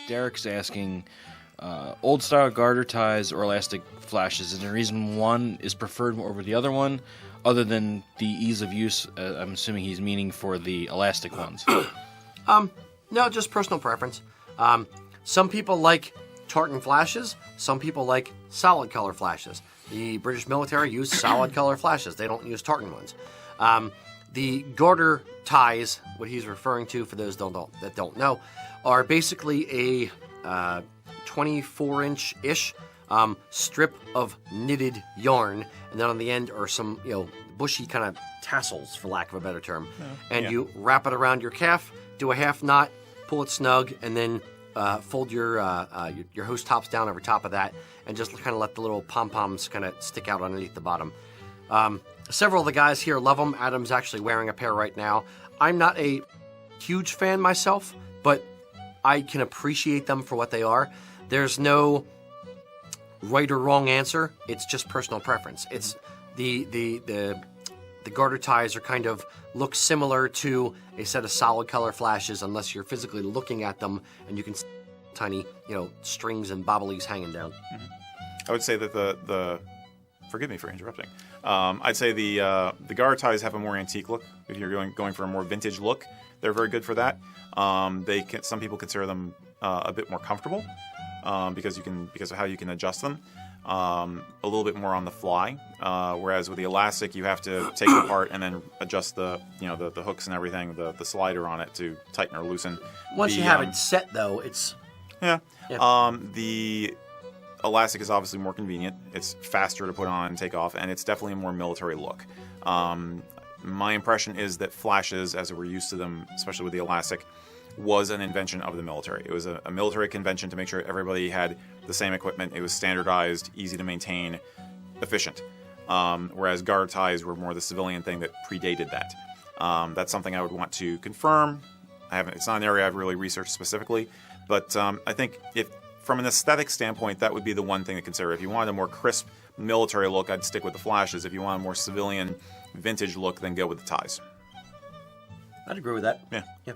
Derek's asking, old style garter ties or elastic flashes. Is there a reason one is preferred over the other one, other than the ease of use? I'm assuming he's meaning for the elastic ones. No, just personal preference. Some people like tartan flashes. Some people like solid color flashes. The British military use solid color flashes. They don't use tartan ones. The garter ties, what he's referring to, for those that don't know, are basically a 24-inch-ish strip of knitted yarn, and then on the end are some, bushy kind of tassels, for lack of a better term. You wrap it around your calf, do a half knot, pull it snug, and then fold your hose tops down over top of that, and just kind of let the little pom-poms kind of stick out underneath the bottom. Several of the guys here love them. Adam's actually wearing a pair right now. I'm not a huge fan myself, but I can appreciate them for what they are. There's no right or wrong answer. It's just personal preference. It's the garter ties are kind of look similar to a set of solid color flashes, unless you're physically looking at them and you can see tiny, strings and bobblies hanging down. Mm-hmm. I would say that the forgive me for interrupting. I'd say the garter ties have a more antique look. If you're going for a more vintage look, they're very good for that. Some people consider them a bit more comfortable because of how you can adjust them. A little bit more on the fly, whereas with the elastic you have to take it apart and then adjust the hooks and everything, the slider on it to tighten or loosen. Once you have it set, though, it's yeah. The elastic is obviously more convenient. It's faster to put on and take off, and it's definitely a more military look. My impression is that flashes, as we're used to them, especially with the elastic, was an invention of the military. It was a military convention to make sure everybody had the same equipment. It was standardized, easy to maintain, efficient. Whereas garter ties were more the civilian thing that predated that. That's something I would want to confirm. It's not an area I've really researched specifically, but I think if from an aesthetic standpoint, that would be the one thing to consider. If you wanted a more crisp military look, I'd stick with the flashes. If you want a more civilian, vintage look, then go with the ties. I'd agree with that. Yeah.